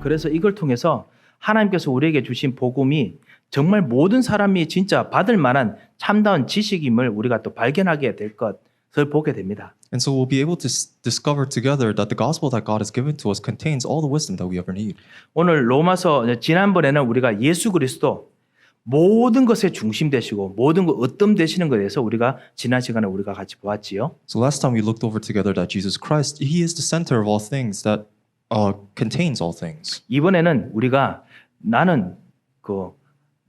그래서 이걸 통해서 하나님께서 우리에게 주신 복음이 정말 모든 사람이 진짜 받을 만한 참다운 지식임을 우리가 또 발견하게 될 것을 보게 됩니다. And so we'll be able to discover together that the gospel that God has given to us contains all the wisdom that we ever need. 오늘 로마서 지난번에는 우리가 예수 그리스도 모든 것의 중심 되시고 모든 것 으뜸 되시는 것에 대해서 우리가 지난 시간에 우리가 같이 보았지요. So last time we looked over together that Jesus Christ, He is the center of all things, that contains all things. 이번에는 우리가 나는 그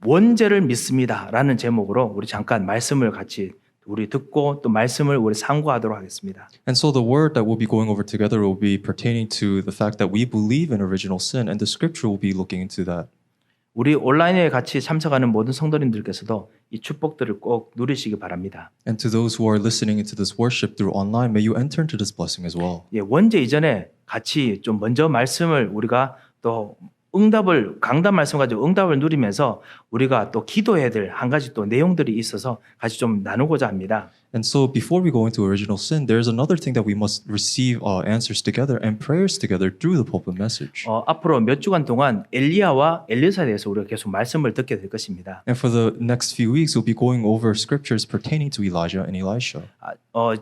원죄를 믿습니다라는 제목으로 우리 잠깐 말씀을 같이 우리 듣고 또 말씀을 우리 상고하도록 하겠습니다. And so the word that we'll be going over together will be pertaining to the fact that we believe in original sin, and the scripture will be looking into that. 우리 온라인에 같이 참석하는 모든 성도님들께서도 이 축복들을 꼭 누리시기 바랍니다. And to those who are listening into this worship through online, may you enter into this blessing as well. 예, 원죄 이전에 같이 좀 먼저 말씀을 우리가 또 강단 말씀 가지고 응답을 누리면서 우리가 또 기도해야 될 한 가지 또 내용들이 있어서 같이 좀 나누고자 합니다. And so before we go into original sin, there's another thing that we must receive answers together and prayers together through the pulpit message. 앞으로 몇 주간 동안 엘리야와 엘리사에 대해서 우리가 계속 말씀을 듣게 될 것입니다. And for the next few weeks, we'll be going over scriptures pertaining to Elijah and Elisha.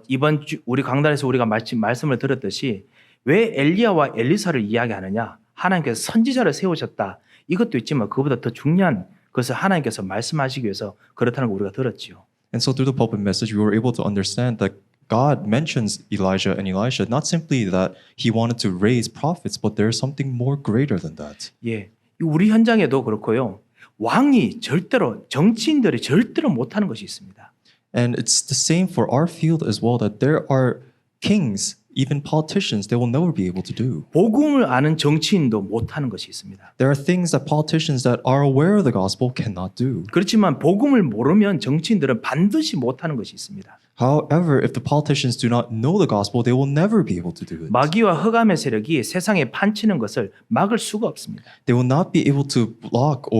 이번 주 우리 강단에서 우리가 말씀을 들었듯이 왜 엘리야와 엘리사를 이야기하느냐? 하나님께서 선지자를 세우셨다. 이것도 있지만 그보다 더 중요한 것을 하나님께서 말씀하시기 위해서 그렇다는 걸 우리가 들었지요. And so through the pulpit message, we were able to understand that God mentions Elijah and Elisha, not simply that He wanted to raise prophets, but there's something more greater than that. 예, 우리 현장에도 그렇고요. 왕이 정치인들이 절대로 못하는 것이 있습니다. And it's the same for our field as well, that there are kings, even politicians, they will never be able to do. 복음을 아는 정치인도 못하는 것이 있습니다. There are things that politicians that are aware of the gospel cannot do. 그렇지만 복음을 모르면 정치인들은 반드시 못하는 것이 있습니다. However, if the politicians do not know the gospel, they will never be able to do it. 마귀와 흑암의 세력이 세상에 판치는 것을 막을 수가 없습니다. They will not be able to block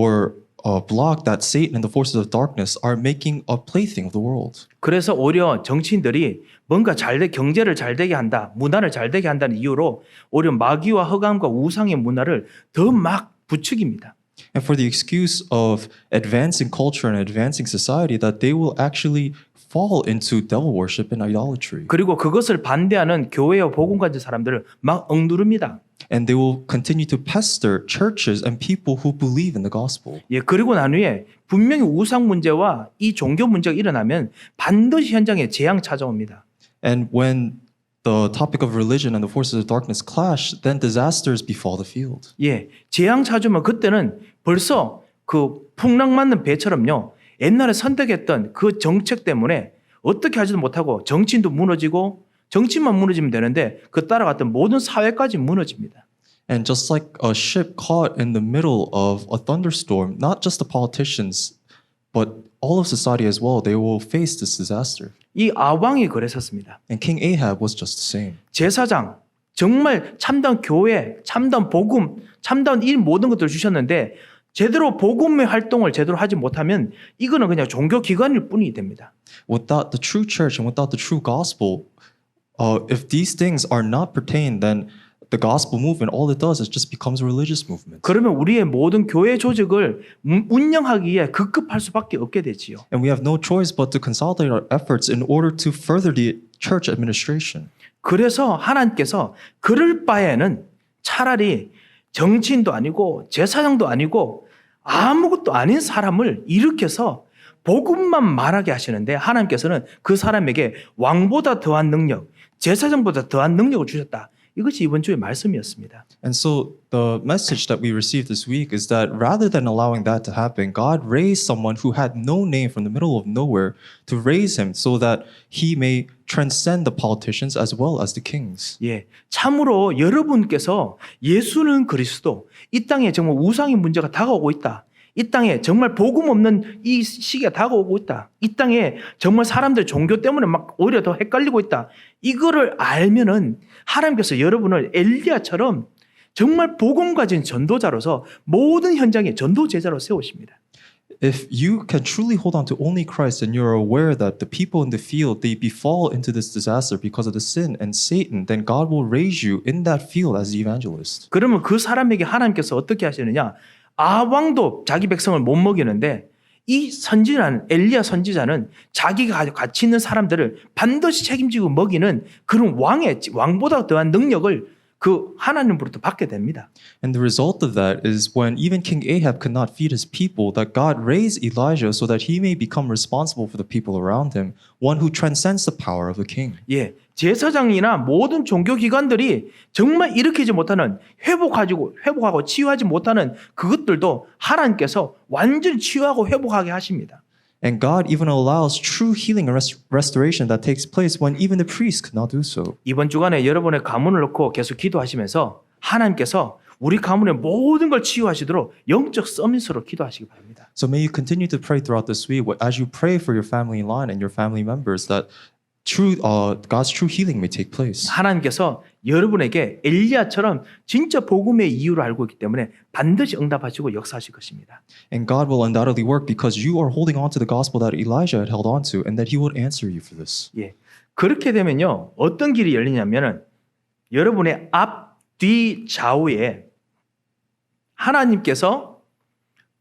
that Satan and the forces of darkness are making a plaything of the world. 그래서 오히려 정치인들이 뭔가 경제를 잘 되게 한다, 문화를 잘 되게 한다는 이유로 오히려 마귀와 흑암과 우상의 문화를 더 막 부추깁니다. And for the excuse of advancing culture and advancing society, that they will actually fall into devil worship and idolatry. 그리고 그것을 반대하는 교회와 복음 가진 사람들을 막 억누릅니다. And they will continue to pester churches and people who believe in the gospel. 예, 그리고 난 후에 분명히 우상 문제와 이 종교 문제가 일어나면 반드시 현장에 재앙 찾아옵니다. And when the topic of religion and the forces of darkness clash, then disasters befall the field. 예, 재앙 찾으면 그때는 벌써 그 풍랑 맞는 배처럼요. 옛날에 선택했던 그 정책 때문에 어떻게 하지도 못하고 정치인도 무너지고 정치만 무너지면 되는데 그 따라갔던 모든 사회까지 무너집니다. And just like a ship caught in the middle of a thunderstorm, not just the politicians, but all of society as well, they will face this disaster. 이 아왕이 그랬었습니다. And King Ahab was just the same. 제사장, 정말 참다운 교회, 참다운 복음, 참다운 이 모든 것들을 주셨는데 제대로 복음의 활동을 제대로 하지 못하면 이거는 그냥 종교 기관일 뿐이 됩니다. Without the true church and without the true gospel, if these things are not pertained, then the gospel movement, all it does is just becomes a religious movement. 그러면 우리의 모든 교회 조직을 운영하기에 급급할 수밖에 없게 되지요. And we have no choice but to consolidate our efforts in order to further the church administration. 그래서 하나님께서 그럴 바에는 차라리 정치인도 아니고 제사장도 아니고 아무것도 아닌 사람을 일으켜서 복음만 말하게 하시는데 하나님께서는 그 사람에게 왕보다 더한 능력, 제사장보다 더한 능력을 주셨다. 이것이 이번 주의 말씀이었습니다. And so the message that we received this week is that rather than allowing that to happen, God raised someone who had no name from the middle of nowhere to raise him so that he may transcend the politicians as well as the kings. 예, 참으로 여러분께서 예수는 그리스도, 이 땅에 정말 우상의 문제가 다가오고 있다. 이 땅에 정말 복음 없는 이 시기가 다가오고 있다. 이 땅에 정말 사람들 종교 때문에 막 오히려 더 헷갈리고 있다. 이거를 알면은 하나님께서 여러분을 엘리야처럼 정말 복음 가진 전도자로서 모든 현장에 전도 제자로 세우십니다. If you can truly hold on to only Christ and you're aware that the people in the field they befall into this disaster because of the sin and Satan, then God will raise you in that field as the evangelist. 그러면 그 사람에게 하나님께서 어떻게 하시느냐? 아왕도 자기 백성을 못 먹이는데 이 선지자는 엘리야 선지자는 자기가 같이 있는 사람들을 반드시 책임지고 먹이는 그런 왕보다 더한 능력을 그 하나님으로부터 받게 됩니다. And the result of that is when even King Ahab could not feed his people, that God raised Elijah so that he may become responsible for the people around him, one who transcends the power of the king. 예, 제사장이나 모든 종교기관들이 정말 일으키지 못하는 회복하고 치유하지 못하는 그것들도 하나님께서 완전히 치유하고 회복하게 하십니다. And God even allows true healing and restoration that takes place when even the priests could not do so. 이번 주간에 여러분의 가문을 놓고 계속 기도하시면서 하나님께서 우리 가문의 모든 걸 치유하시도록 영적 서밋으로 기도하시기 바랍니다. So may you continue to pray throughout this week as you pray for your family line and your family members that God's true healing may take place. 하나님께서 여러분에게 엘리야처럼 진짜 복음의 이유를 알고 있기 때문에 반드시 응답하시고 역사하실 것입니다. And God will undoubtedly work because you are holding on to the gospel that Elijah had held on to and that he would answer you for this. 예, 그렇게 되면요 어떤 길이 열리냐면은 여러분의 앞, 뒤, 좌우에 하나님께서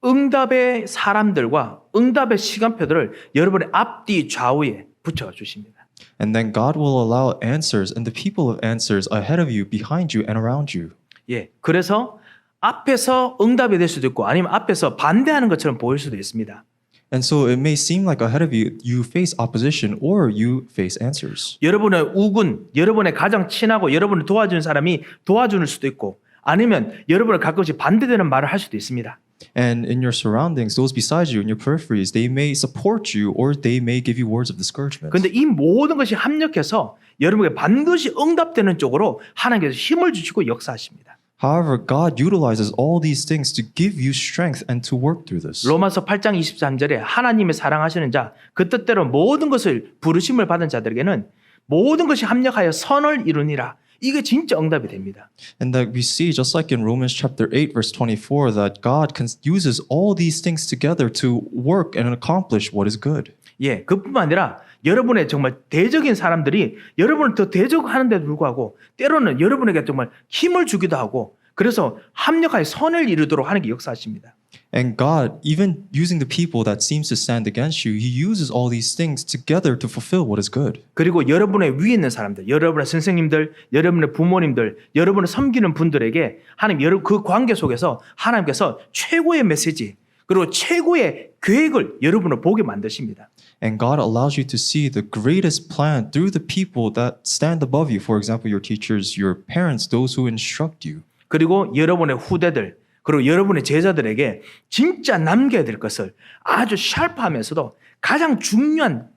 응답의 사람들과 응답의 시간표들을 여러분의 앞, 뒤, 좌우에 붙여 주십니다. And then God will allow answers and the people of answers ahead of you, behind you, and around you. 예, 그래서 앞에서 응답이 될 수도 있고 아니면 앞에서 반대하는 것처럼 보일 수도 있습니다. And so it may seem like ahead of you, you face opposition or you face answers. 여러분의 우군, 여러분의 가장 친하고 여러분을 도와주는 사람이 도와줄 수도 있고 아니면 여러분을 가끔씩 반대되는 말을 할 수도 있습니다. And in your surroundings, those beside you, in your peripheries, they may support you or they may give you words of discouragement. 그런데 이 모든 것이 합력해서 여러분에게 반드시 응답되는 쪽으로 하나님께서 힘을 주시고 역사하십니다. However, God utilizes all these things to give you strength and to work through this. 로마서 8장 23절에 하나님의 사랑하시는 자, 그 뜻대로 모든 것을 부르심을 받은 자들에게는 모든 것이 합력하여 선을 이루니라. 이게 진짜 응답이 됩니다. And that we see, just like in Romans chapter 8, verse 24, that God uses all these things together to work and accomplish what is good. 예, 그뿐만 아니라 여러분의 정말 대적인 사람들이 여러분을 더 대적하는데도 불구하고 때로는 여러분에게 정말 힘을 주기도 하고 그래서 합력하여 선을 이루도록 하는 게 역사하십니다. And God, even using the people that seems to stand against you, He uses all these things together to fulfill what is good. 그리고 여러분의 위에 있는 사람들, 여러분의 선생님들, 여러분의 부모님들, 여러분을 섬기는 분들에게 하나님 그 관계 속에서 하나님께서 최고의 메시지 그리고 최고의 계획을 여러분을 보게 만드십니다. And God allows you to see the greatest plan through the people that stand above you. For example, your teachers, your parents, those who instruct you. 그리고 여러분의 후대들, 그리고 여러분의 제자들에게 진짜 남겨야 될 것을 아주 샬프하면서도 가장 중요한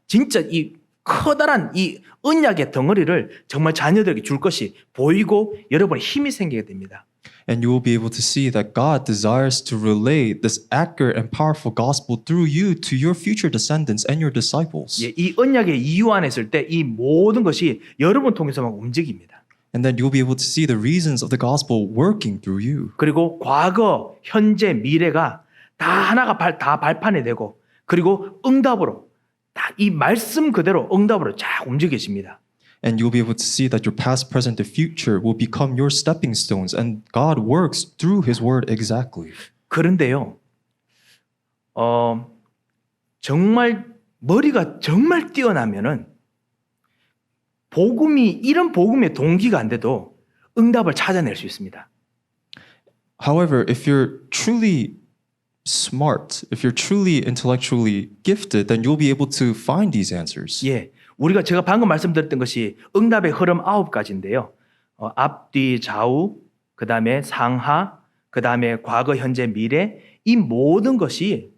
진짜 이 커다란 이 언약의 덩어리를 정말 자녀들에게 줄 것이 보이고 여러분의 힘이 생기게 됩니다. And you will be able to see that God desires to relay this accurate and powerful gospel through you to your future descendants and your disciples. 예, 이 언약의 이유 안에 있을 때 이 모든 것이 여러분 통해서만 움직입니다. And then you'll be able to see the reasons of the gospel working through you. 그리고 과거, 현재, 미래가 다 하나가 다 발판이 되고 그리고 응답으로 다 이 말씀 그대로 응답으로 쫙 움직이십니다. And you'll be able to see that your past, present, and future will become your stepping stones. And God works through His word exactly. 그런데요, 정말 머리가 정말 뛰어나면은 이런 복음의 동기가 안 돼도 응답을 찾아낼 수 있습니다. However, if you're truly smart, if you're truly intellectually gifted, then you'll be able to find these answers. 예, 제가 방금 말씀드렸던 것이 응답의 흐름 9가지인데요. 앞, 뒤, 좌우, 그 다음에 상하, 그 다음에 과거, 현재, 미래 이 모든 것이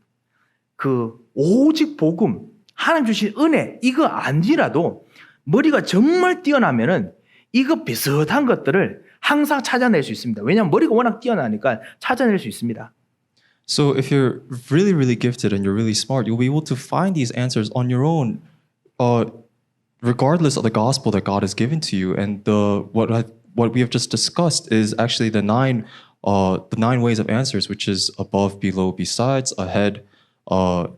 그 오직 복음, 하나님 주신 은혜 이거 아니라도 머리가 정말 뛰어나면은 이거 비슷한 것들을 항상 찾아낼 수 있습니다. 왜냐하면 머리가 워낙 뛰어나니까 찾아낼 수 있습니다. So if you're really, really gifted and you're really smart, you'll be able to find these answers on your own, regardless of the gospel that God has given to you. And what we have just discussed is actually the 9 the 9 ways of answers, which is above, below, besides, ahead,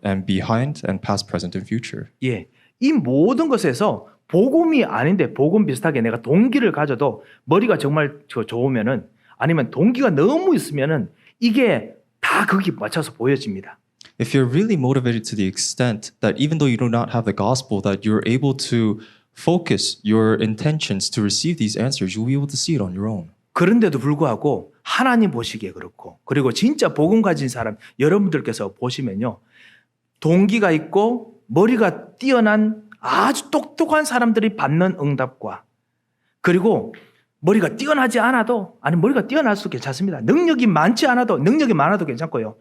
and behind, and past, present, and future. 예, 이 모든 것에서 복음이 아닌데 복음 비슷하게 내가 동기를 가져도 머리가 정말 좋으면은 아니면 동기가 너무 있으면은 이게 다 거기 맞춰서 보여집니다. If you're really motivated to the extent that even though you do not have the gospel, that you're able to focus your intentions to receive these answers, you'll be able to see it on your own. 그런데도 불구하고 하나님 보시기에 그렇고 그리고 진짜 복음 가진 사람 여러분들께서 보시면요. 동기가 있고 머리가 뛰어난 아주 똑똑한 사람들이 받는 응답과 그리고 머리가 뛰어나지 않아도 아니 머리가 뛰어날 수 괜찮습니다. 능력이 많지 않아도 능력이 많아도 괜찮고요.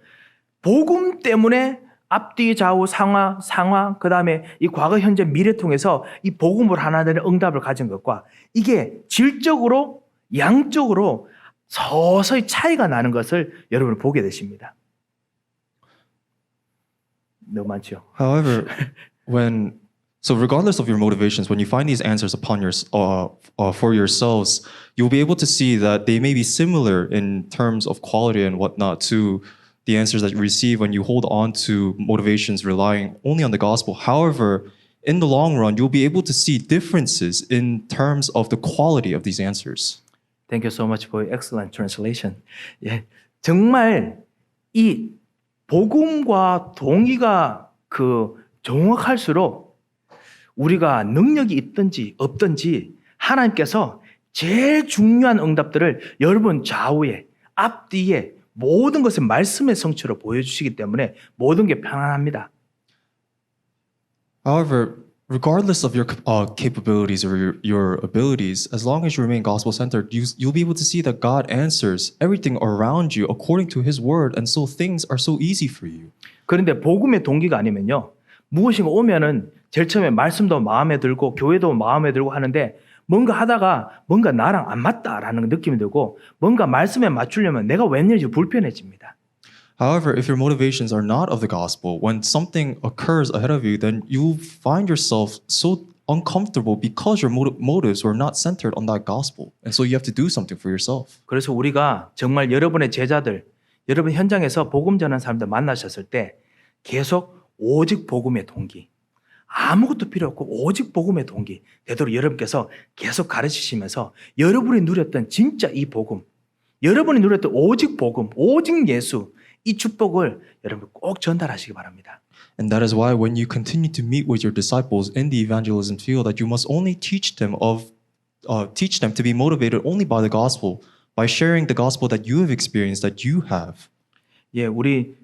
복음 때문에 앞뒤 좌우 상하 그다음에 이 과거 현재 미래 통해서 이 복음을 하나 되는 응답을 가진 것과 이게 질적으로 양적으로 서서히 차이가 나는 것을 여러분 보게 되십니다. 너무 많죠. However, so regardless of your motivations, when you find these answers for yourselves, you'll be able to see that they may be similar in terms of quality and whatnot to the answers that you receive when you hold on to motivations relying only on the gospel. However, in the long run, you'll be able to see differences in terms of the quality of these answers. Thank you so much for your excellent translation. 예, 정말 이 복음과 동의가 정확할수록 우리가 능력이 있든지 없든지 하나님께서 제일 중요한 응답들을 여러분 좌우에 앞뒤에 모든 것을 말씀의 성취로 보여주시기 때문에 모든 게 편안합니다. However, regardless of your capabilities or your abilities, as long as you remain gospel-centered, you'll be able to see that God answers everything around you according to His word, and so things are so easy for you. 그런데 복음의 동기가 아니면요. 무엇인가 오면은 제일 처음에 말씀도 마음에 들고 교회도 마음에 들고 하는데 뭔가 하다가 뭔가 나랑 안 맞다라는 느낌이 들고 뭔가 말씀에 맞추려면 내가 웬일인지 불편해집니다. However, if your motivations are not of the gospel, when something occurs ahead of you, then you find yourself so uncomfortable because your motives were not centered on that gospel. And so you have to do something for yourself. 그래서 우리가 정말 여러분의 제자들, 여러분 현장에서 복음 전하는 사람들 만나셨을 때 계속 오직 복음의 동기, 아무것도 필요 없고 오직 복음의 동기, 되도록 여러분께서 계속 가르치시면서 여러분이 누렸던 진짜 이 복음, 여러분이 누렸던 오직 복음, 오직 예수, 이 축복을 여러분 꼭 전달하시기 바랍니다. And that is why when you continue to meet with your disciples in the evangelism field, that you must only teach them to be motivated only by the gospel, by sharing the gospel that you have experienced, that you have. 예, 우리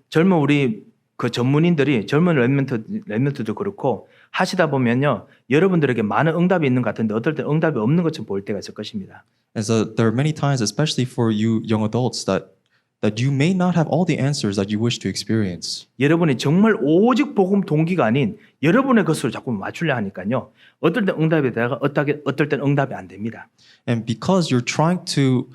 그 전문인들이 젊은 랩런트도 그렇고 하시다 보면요, 여러분들에게 많은 응답이 있는 것 같은데 어떨 때 응답이 없는 것처럼 보일 때가 있을 것입니다. And so there are many times, especially for you young adults, that you may not have all the answers that you wish to experience. 여러분이 정말 오직 복음 동기가 아닌 여러분의 것으로 자꾸 맞추려 하니까요. 어떨 때 응답이 되다가 어떨 땐 응답이 안 됩니다. And because you're trying to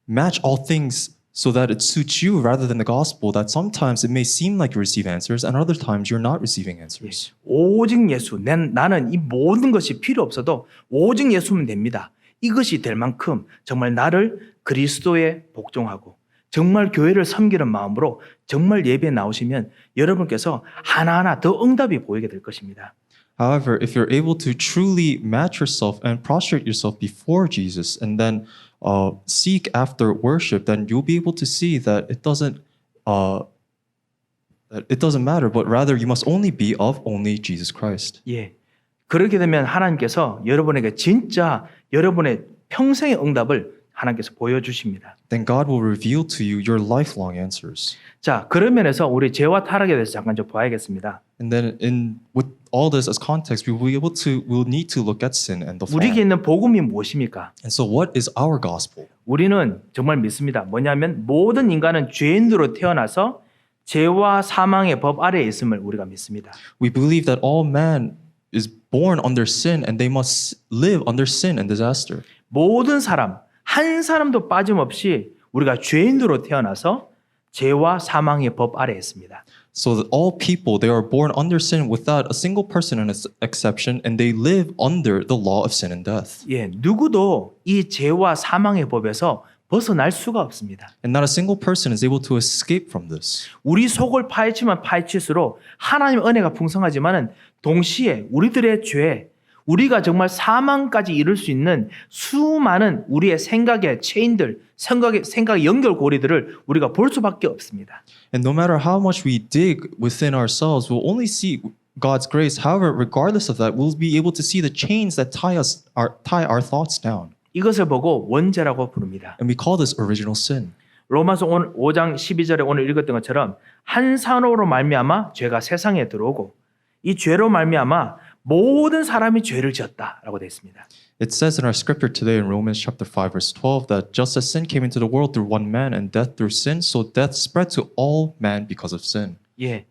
match all things so that it suits you rather than the gospel, that sometimes it may seem like you receive answers and other times you're not receiving answers. 오직 예수, 나는 이 모든 것이 필요 없어도 오직 예수면 됩니다. 이것이 될 만큼 정말 나를 그리스도에 복종하고 정말 교회를 섬기는 마음으로 정말 예배에 나오시면 여러분께서 하나하나 더 응답이 보이게 될 것입니다. However, if you're able to truly match yourself and prostrate yourself before Jesus and then seek after worship, then you'll be able to see that it doesn't matter, but rather you must only be of only Jesus Christ. 예, 그렇게 되면 하나님께서 여러분에게 진짜 여러분의 평생의 응답을 하나님께서 보여주십니다. Then God will reveal to you your lifelong answers. 자, 그런 면에서 우리 죄와 타락에 대해서 잠깐 좀 봐야겠습니다. And then with all this as context, we'll need to look at sin and the fall. 우리에게 있는 복음이 무엇입니까? And so what is our gospel? 우리는 정말 믿습니다. 뭐냐면 모든 인간은 죄인으로 태어나서 죄와 사망의 법 아래에 있음을 우리가 믿습니다. We believe that all man is born under sin and they must live under sin and disaster. 모든 사람, 한 사람도 빠짐없이 우리가 죄인으로 태어나서 죄와 사망의 법 아래에 있습니다. So that all people, they are born under sin without a single person an exception, and they live under the law of sin and death. 예, 누구도 이 죄와 사망의 법에서 벗어날 수가 없습니다. And not a single person is able to escape from this. 우리 속을 파헤치면 파헤칠수록 하나님의 은혜가 풍성하지만은 동시에 우리들의 죄, 우리가 정말 사망까지 이룰 수 있는 수많은 우리의 생각의 체인들, 생각의 연결고리들을 우리가 볼 수밖에 없습니다. And no matter how much we dig within ourselves, we'll only see God's grace. However, regardless of that, we'll be able to see the chains that tie our thoughts down. 이것을 보고 원죄라고 부릅니다. And we call this original sin. 로마서 5장 12절에 오늘 읽었던 것처럼 한 산업으로 말미암아 죄가 세상에 들어오고 이 죄로 말미암아 모든 사람이 죄를 지었다라고 되어 있습니다. It says in our scripture today in Romans chapter 5 verse 12 that just as sin came into the world through one man and death through sin, so death spread to all men because of sin. 예.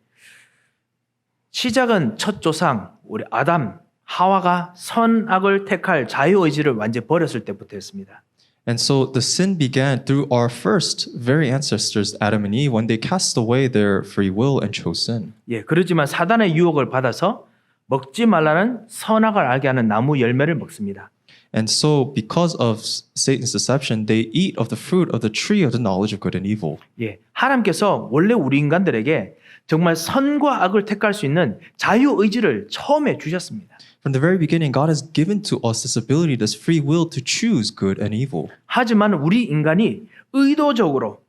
시작은 첫 조상 우리 아담 하와가 선악을 택할 자유의지를 완전히 버렸을 때부터였습니다. And so the sin began through our first very ancestors, Adam and Eve, when they cast away their free will and chose sin. 예, 그렇지만 사단의 유혹을 받아서 먹지 말라는 선악을 알게 하는 나무 열매를 먹습니다. And so because of Satan's deception, they eat of the fruit of the tree of the knowledge of good and evil. 예, 하나님께서 원래 우리 인간들에게 정말 선과 악을 택할 수 있는 자유의지를 처음에 주셨습니다. From the very beginning, God has given to us this ability, this free will to choose good and evil. 하지만 우리 인간이 의도적으로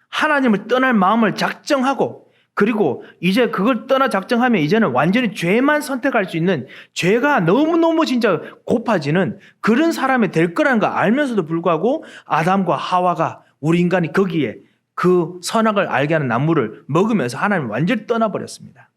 하나님을 떠날 마음을 작정하고 그리고 이제 그걸 떠나 작정하면 이제는 완전히 죄만 선택할 수 있는 죄가 너무너무 진짜 고파지는 그런 사람이 될 거라는 거 알면서도 불구하고 아담과 하와가 우리 인간이 거기에 그 선악을 알게 하는 나무를 먹으면서 하나님을 완전히 떠나버렸습니다.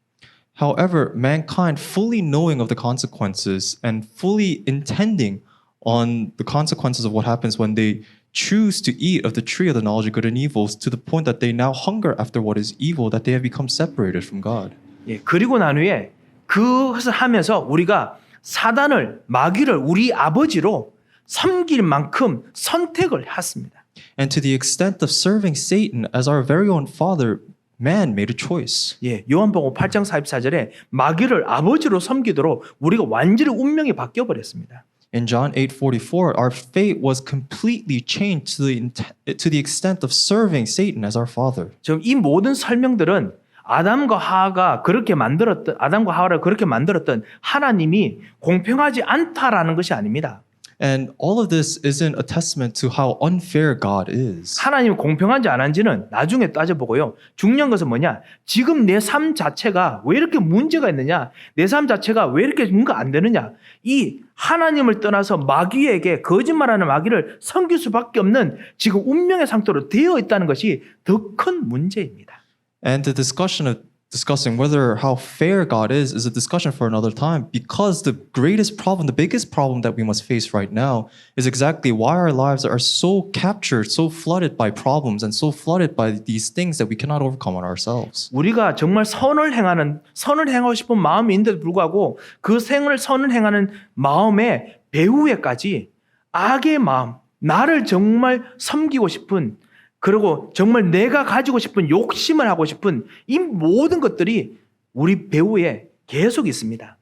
However, mankind, fully knowing of the consequences and fully intending on the consequences of what happens when they choose to eat of the tree of the knowledge of good and evil, to the point that they now hunger after what is evil, that they have become separated from God. 예, 그리고 난 후에 그것을 하면서 우리가 사단을 마귀를 우리 아버지로 섬길 만큼 선택을 했습니다. And to the extent of serving Satan as our very own father, man made a choice. 예, 요한복음 8장 44절에 마귀를 아버지로 섬기도록 우리가 완전히 운명이 바뀌어 버렸습니다. In John 8:44, our fate was completely changed to the extent of serving Satan as our father. 지금 이 모든 설명들은 아담과 하와를 그렇게 만들었던 하나님이 공평하지 않다라는 것이 아닙니다. And all of this isn't a testament to how unfair God is. 하나님이 공평한지 안 한지는 나중에 따져보고요. 중요한 것은 뭐냐? 지금 내 삶 자체가 왜 이렇게 문제가 있느냐? 내 삶 자체가 왜 이렇게 뭔가 안 되느냐? 이 하나님을 떠나서 마귀에게 거짓말하는 마귀를 섬길 수밖에 없는 지금 운명의 상태로 되어 있다는 것이 더 큰 문제입니다. And the discussion of discussing whether how fair God is a discussion for another time, because the greatest problem, the biggest problem that we must face right now is exactly why our lives are so captured, so flooded by problems and so flooded by these things that we cannot overcome on ourselves. 우리가 정말 선을 행하고 싶은 마음인데도 불구하고 그 선을 행하는 마음의 배후에까지 악의 마음, 나를 정말 섬기고 싶은 그리고 정말 내가 가지고 싶은 욕심을 하고 싶은 이 모든 것들이 우리 배후에 계속 있습니다.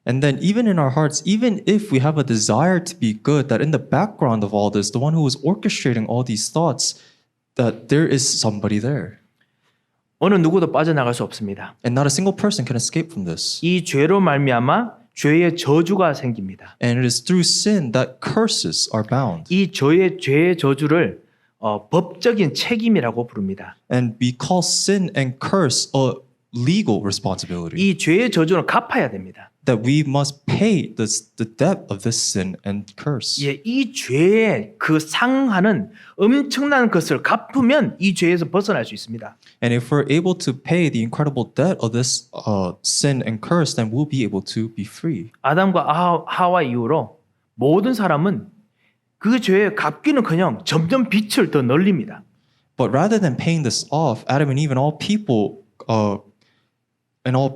And then even in our hearts, even if we have a desire to be good, that in the background of all this, the one who is orchestrating all these thoughts, that there is somebody there. 어느 누구도 빠져나갈 수 없습니다. And not a single person can escape from this. 이 죄로 말미암아 죄의 저주가 생깁니다. And it is through sin that curses are bound. 이 죄의 저주를 법적인 책임이라고 부릅니다. And we call sin and curse a legal responsibility. 이 죄의 저주는 갚아야 됩니다. That we must pay the debt of this sin and curse. 예, 이 죄의 그 상하는 엄청난 것을 갚으면 이 죄에서 벗어날 수 있습니다. And if we're able to pay the incredible debt of this sin and curse, then we'll be able to be free. 아담과 하와 이후로 모든 사람은 그 죄의 갚기는커녕 점점 빛을 더 늘립니다. But rather than paying this off, Adam and Eve and all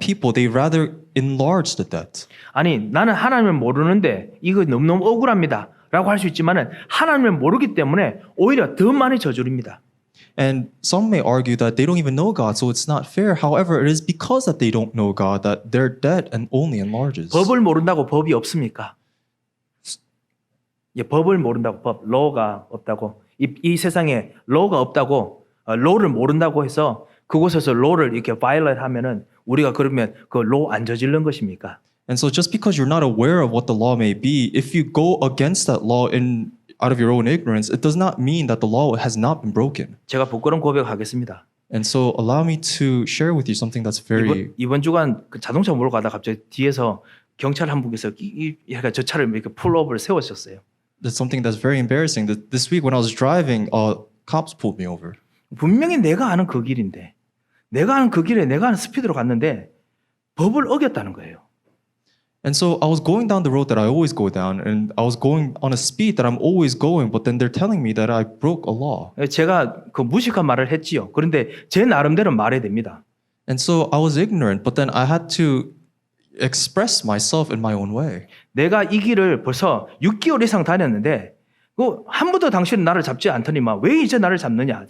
people, they rather enlarge the debt. 아니 나는 하나님을 모르는데 이거 너무너무 억울합니다. 라고 할 수 있지만은 하나님을 모르기 때문에 오히려 더 많이 저주립니다. And some may argue that they don't even know God, so it's not fair. However, it is because that they don't know God that their debt and only enlarges. 법을 모른다고 법이 없습니까? 예, 법을 모른다고 law가 없다고 이 세상에 로가 없다고 로를 모른다고 해서 그곳에서 로를 이렇게 violate 하면은 우리가 그러면 그 로 안 저지른 것입니까? And so just because you're not aware of what the law may be, if you go against that law out of your own ignorance, it does not mean that the law has not been broken. 제가 부끄러운 고백하겠습니다. And so allow me to share with you something that's very 이번 주간 그 자동차 몰고 가다 갑자기 뒤에서 경찰 한 분께서 약간 저 차를 이렇게 풀오버를 세우셨어요. that's something that's very embarrassing. This week when I was driving, cops pulled me over. 분명히 내가 아는 그 길인데 내가 아는 그 길에 내가 아는 스피드로 갔는데 법을 어겼다는 거예요. And so I was going down the road that I always go down, and I was going on a speed that I'm always going, but then they're telling me that I broke a law. 제가 그 무식한 말을 했지요. 그런데 제 나름대로 말해야 됩니다. And so I was ignorant, but then I had to express myself in my own way. 내가 이 길을 벌써 6개월 이상 다녔는데 한 번도 당신은 나를 잡지 않더니만 왜 이제 나를 잡느냐.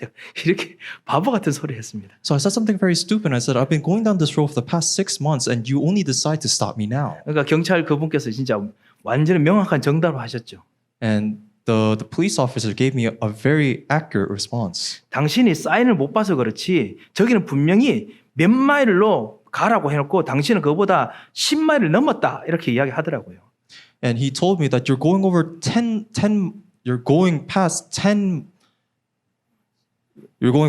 이렇게 바보 같은 소리 했습니다. So I said something very stupid. I said, I've been going down this road for the past 6 months, and you only decide to stop me now. 그러니까 경찰 그분께서 진짜 완전히 명확한 정답을 하셨죠. And the police officer gave me a very accurate response. 당신이 사인을 못 봐서 그렇지 저기는 분명히 몇 마일로 가라고 해놓고 당신은 그거보다 10마일을 넘었다 이렇게 이야기하더라고요. And he told me that you're going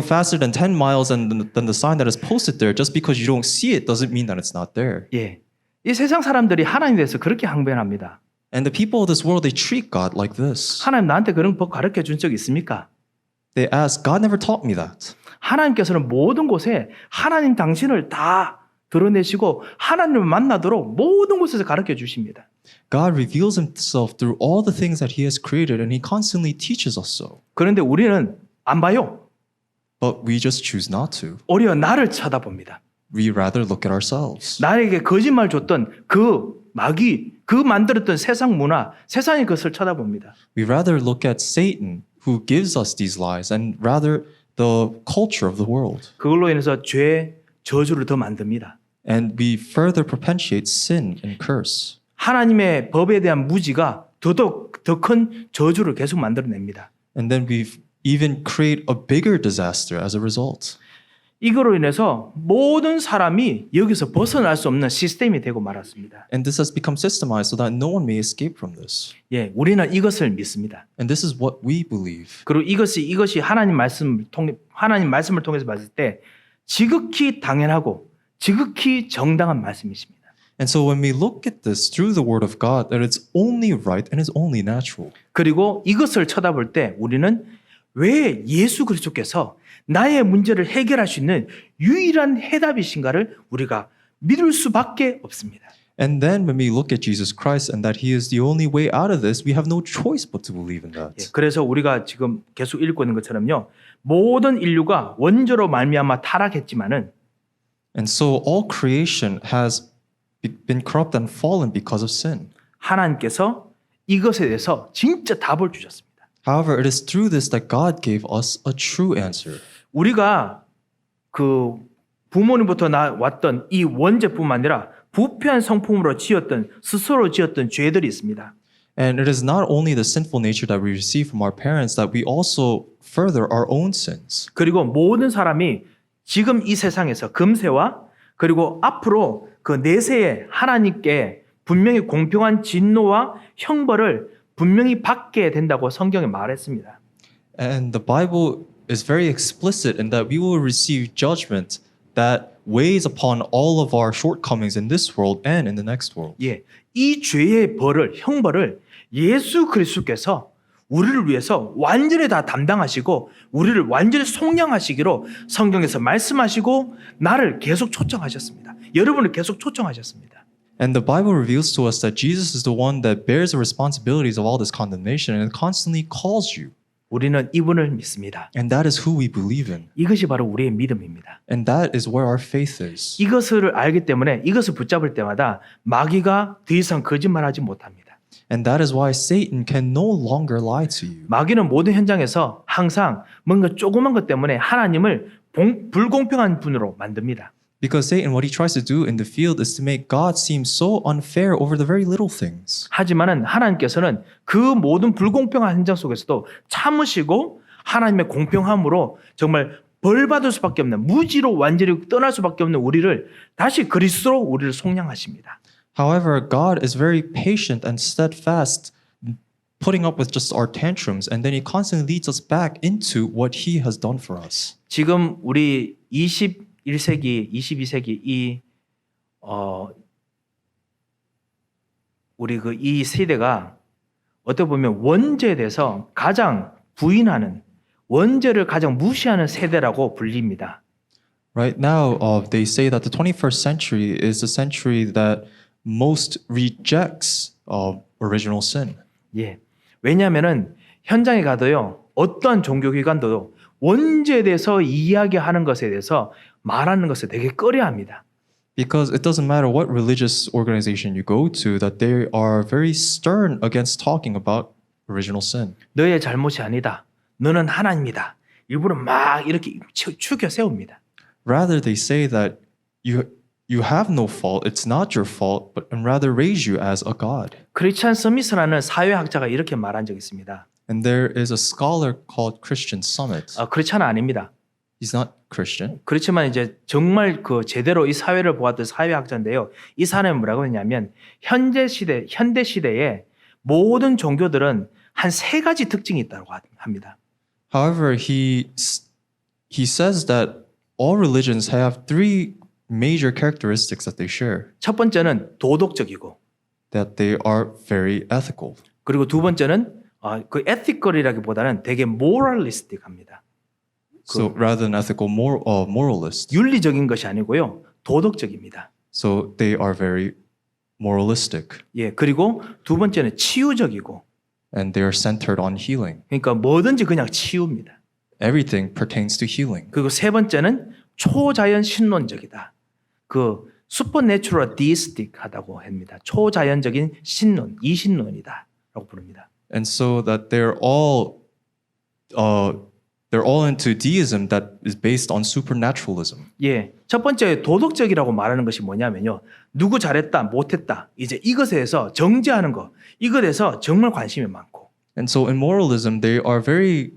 faster than 10 miles than the sign that is posted there. Just because you don't see it doesn't mean that it's not there. 예, 이 세상 사람들이 하나님에 대해서 그렇게 항변합니다. And the people of this world, they treat God like this. 하나님 나한테 그런 법 가르쳐 준 적 있습니까? They ask, God never taught me that. 하나님께서는 모든 곳에 하나님 당신을 다 드러내시고 하나님을 만나도록 모든 곳에서 가르쳐 주십니다. God reveals himself through all the things that he has created, and he constantly teaches us so. 그런데 우리는 안 봐요. But we just choose not to. 오히려 나를 쳐다봅니다. We rather look at ourselves. 나에게 거짓말 줬던 그 마귀, 그 만들었던 세상 문화, 세상의 것을 쳐다봅니다. We rather look at Satan, who gives us these lies, and rather the culture of the world. 그걸로 인해서 죄, 저주를 더 만듭니다. And we further perpetuate sin and curse. 하나님의 법에 대한 무지가 더더욱 더 큰 저주를 계속 만들어냅니다. And then we even create a bigger disaster as a result. 이거로 인해서 모든 사람이 여기서 벗어날 수 없는 시스템이 되고 말았습니다. And this has become systemized so that no one may escape from this. 예, 우리는 이것을 믿습니다. And this is what we believe. 그리고 이것이 하나님 말씀을 통해서 봤을 때 지극히 당연하고 지극히 정당한 말씀이십니다. And so when we look at this through the word of God, that it's only right and it's only natural. 그리고 이것을 쳐다볼 때 우리는 왜 예수 그리스도께서 나의 문제를 해결할 수 있는 유일한 해답이신가를 우리가 믿을 수밖에 없습니다. And then when we look at Jesus Christ and that he is the only way out of this, we have no choice but to believe in that. 예, 그래서 우리가 지금 계속 읽고 있는 것처럼요. 모든 인류가 원죄로 말미암아 타락했지만은 And so all creation has been corrupt and fallen because of sin. 하나님께서 이것에 대해서 진짜 답을 주셨습니다. However, it is through this that God gave us a true answer. 우리가 그 부모님부터 왔던 이 원죄뿐만 아니라 부패한 성품으로 스스로 지었던 죄들이 있습니다. And it is not only the sinful nature that we receive from our parents, that we also further our own sins. 그리고 모든 사람이 지금 이 세상에서 금세와 그리고 앞으로 그 내세에 하나님께 분명히 공평한 진노와 형벌을 분명히 받게 된다고 성경에 말했습니다. And the Bible is very explicit in that we will receive judgment that weighs upon all of our shortcomings in this world and in the next world. 예, 이 죄의 형벌을 예수 그리스도께서 우리를 위해서 완전히 다 담당하시고 우리를 완전히 속량하시기로 성경에서 말씀하시고 나를 계속 초청하셨습니다. 여러분을 계속 초청하셨습니다. And the Bible reveals to us that Jesus is the one that bears the responsibilities of all this condemnation and constantly calls you. 우리는 이분을 믿습니다. And that is who we believe in. 이것이 바로 우리의 믿음입니다. And that is where our faith is. 이것을 알기 때문에 이것을 붙잡을 때마다 마귀가 더 이상 거짓말하지 못합니다. And that is why Satan can no longer lie to you. 마귀는 모든 현장에서 항상 뭔가 조그만 것 때문에 하나님을 불공평한 분으로 만듭니다. Because Satan, what he tries to do in the field is to make God seem so unfair over the very little things. 하지만은 하나님께서는 그 모든 불공평한 현장 속에서도 참으시고 하나님의 공평함으로 정말 벌 받을 수밖에 없는 무지로 완전히 떠날 수밖에 없는 우리를 다시 그리스도로 우리를 속량하십니다. However, God is very patient and steadfast, putting up with just our tantrums, and then He constantly leads us back into what He has done for us. 지금 우리 21세기, 22세기 우리 이 세대가 어떻게 보면 원죄에 대해서 가장 부인하는, 원죄를 가장 무시하는 세대라고 불립니다. Right now, they say that the 21st century is the century that most rejects original sin. 예. 왜냐하면은 현장에 가도요, 어떠한 종교기관도 원죄에 대해서 이야기하는 것에 대해서 말하는 것을 되게 꺼려합니다. Because it doesn't matter what religious organization you go to, that they are very stern against talking about original sin. 너의 잘못이 아니다. 너는 하나님이다. 일부러 막 이렇게 추겨 세웁니다. Rather, they say that you have no fault, it's not your fault, but and rather raise you as a God. 크리스찬 서밋이라는 사회학자가 이렇게 말한 적이 있습니다. And there is a scholar called Christian Summit. 크리스찬은 아닙니다. He's not Christian. 그렇지만 이제 정말 그 제대로 이 사회를 보았던 사회학자인데요. 이 사람은 뭐라고 했냐면 현대 시대에 모든 종교들은 한 세 가지 특징이 있다고 합니다. However, he says that all religions have three major characteristics that they share. 첫 번째는 도덕적이고, That they are very ethical. 그리고 두 번째는 그 에티컬이라기보다는 되게 모럴리스틱합니다. So rather than ethical, moralist. 윤리적인 것이 아니고요, 도덕적입니다. So they are very moralistic. 예, 그리고 두 번째는 치유적이고, And they are centered on healing. 그러니까 뭐든지 그냥 치유입니다. Everything pertains to healing. 그리고 세 번째는 초자연 신론적이다. 그 슈퍼내추럴 디스틱하다고 합니다. 초자연적인 신론, 이신론이다라고 부릅니다. And so that they're all into deism that is based on supernaturalism. 예, 첫 번째 도덕적이라고 말하는 것이 뭐냐면요, 누구 잘했다, 못했다, 이제 이것에 대해서 정죄하는 것, 이것에 대해서 정말 관심이 많고. And so in moralism, they are very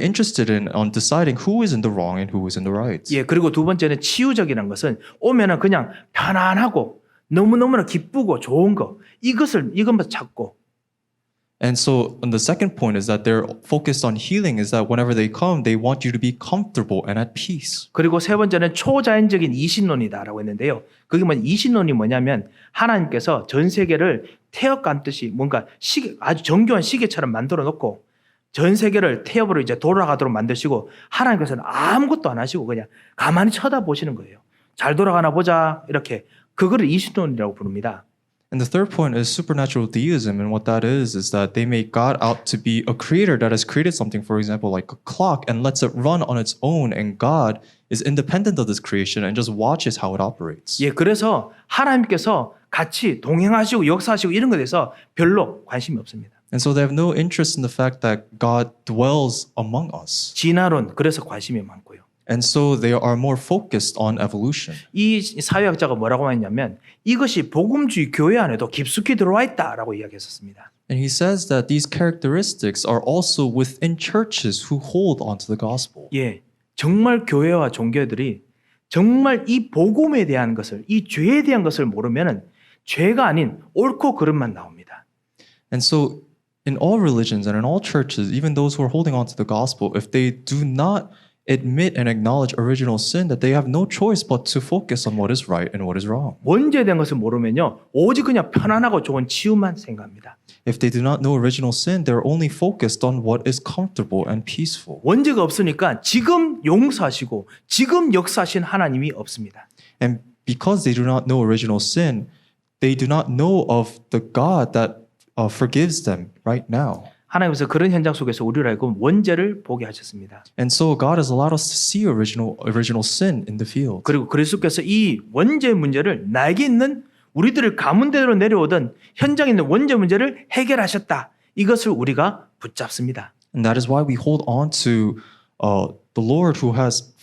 interested in on deciding who is in the wrong and who is in the right. 예, 그리고 두 번째는 치유적이라는 것은 오면은 그냥 편안하고 너무너무나 기쁘고 좋은 거, 이것만 찾고. And so and the second point is that they're focused on healing is that whenever they come, they want you to be comfortable and at peace. 그리고 세 번째는 초자연적인 이신론이다라고 했는데요. 그게 이신론이 뭐냐면 하나님께서 전 세계를 태엽 감듯이 뭔가 아주 정교한 시계처럼 만들어 놓고 전 세계를 태엽으로 이제 돌아가도록 만드시고 하나님께서는 아무것도 안 하시고 그냥 가만히 쳐다보시는 거예요. 잘 돌아가나 보자 이렇게. 그거를 이신론이라고 부릅니다. And the third point is supernatural deism. And what that is that they make God out to be a creator that has created something, for example, like a clock, and lets it run on its own. And God is independent of this creation and just watches how it operates. 예, 그래서 하나님께서 같이 동행하시고 역사하시고 이런 것에 대해서 별로 관심이 없습니다. And so they have no interest in the fact that God dwells among us. 진화론, 그래서 관심이 많고요. And so they are more focused on evolution. 이 사회학자가 뭐라고 했냐면 이것이 복음주의 교회 안에도 깊숙이 들어와 있다라고 이야기했었습니다. And he says that these characteristics are also within churches who hold onto the gospel. 예, 정말 교회와 종교들이 정말 이 복음에 대한 것을, 이 죄에 대한 것을 모르면은 죄가 아닌 옳고 그름만 나옵니다. And so in all religions and in all churches, even those who are holding on to the gospel, if they do not admit and acknowledge original sin, that they have no choice but to focus on what is right and what is wrong. 원죄에 대한 것을 모르면요, 오직 그냥 편안하고 좋은 치유만 생각합니다. If they do not know original sin, they're only focused on what is comfortable and peaceful. 원죄가 없으니까 지금 용서하시고 지금 역사하신 하나님이 없습니다. And because they do not know original sin, they do not know of the God that forgives them right now. 하나님께서 그런 현장 속에서 우리를 알고 원죄를 보게 하셨습니다. And so God has allowed us to see original sin in the field. 그리고 그리스도께서 이 원죄 문제를 나에게 있는 우리들을 가문대로 내려오던 현장에 있는 원죄 문제를 해결하셨다. 이것을 우리가 붙잡습니다. And that is why we hold on to the Lord who has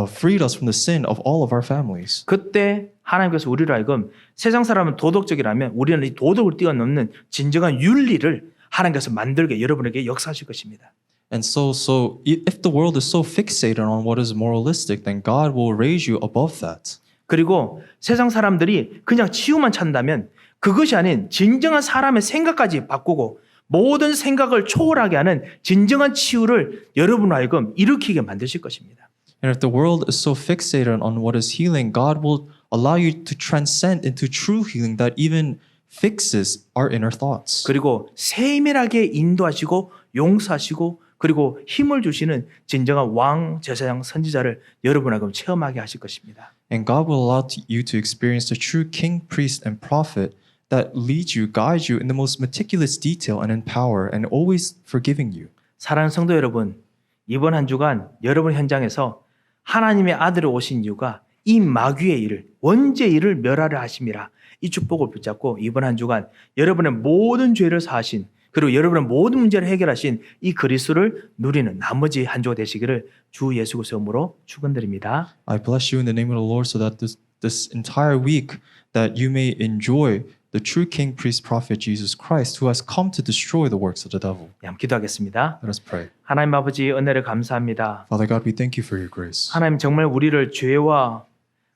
freed us from the sin of all of our families. 그때 하나님께서 우리를 알고 세상 사람은 도덕적이라면 우리는 이 도덕을 뛰어넘는 진정한 윤리를 하나님께서 만들게 여러분에게 역사하실 것입니다. And so if the world is so fixated on what is moralistic, then God will raise you above that. 그리고 세상 사람들이 그냥 치유만 찾는다면 그것이 아닌 진정한 사람의 생각까지 바꾸고 모든 생각을 초월하게 하는 진정한 치유를 여러분으로 하여금 일으키게 만드실 것입니다. And if the world is so fixated on what is healing, God will allow you to transcend into true healing that even fixes our inner thoughts. 그리고 세밀하게 인도하시고 용서하시고 그리고 힘을 주시는 진정한 왕, 제사장, 선지자를 여러분하고 체험하게 하실 것입니다. And God will allow you to experience the true king, priest, and prophet that leads you, guides you in the most meticulous detail and in power and always forgiving you. 사랑하는 성도 여러분, 이번 한 주간 여러분 현장에서 하나님의 아들이 오신 이유가 이 마귀의 일을, 원죄의 일을 멸하려 하심이라 이 축복을 붙잡고 이번 한 주간 여러분의 모든 죄를 사하신 그리고 여러분의 모든 문제를 해결하신 이 그리스도를 누리는 나머지 한 주가 되시기를 주 예수 그리스도의 이름으로 축원드립니다. I bless you in the name of the Lord so that this entire week that you may enjoy the true king, priest, prophet Jesus Christ who has come to destroy the works of the devil. 기도하겠습니다. Let us pray. 하나님 아버지 은혜를 감사합니다. Father God, we thank you for your grace. 하나님 정말 우리를 죄와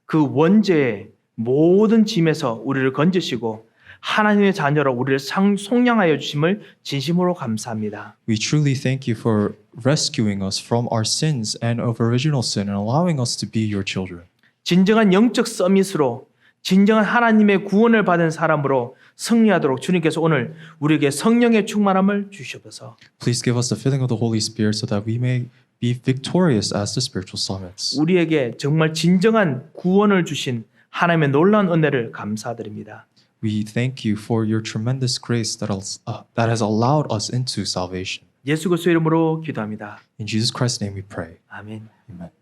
그 원죄의 모든 짐에서 우리를 건지시고 하나님의 자녀로 우리를 속량하여 주심을 진심으로 감사합니다. We truly thank you for rescuing us from our sins and of original sin and allowing us to be your children. 진정한 영적 서밋으로 진정한 하나님의 구원을 받은 사람으로 승리하도록 주님께서 오늘 우리에게 성령의 충만함을 주시옵소서. Please give us the filling of the Holy Spirit so that we may be victorious as the spiritual summits. 우리에게 정말 진정한 구원을 주신 하나님의 놀라운 은혜를 감사드립니다. We thank you for your tremendous grace that has allowed us into salvation. 예수 그리스도 이름으로 기도합니다. In Jesus Christ's name we pray. 아멘. Amen.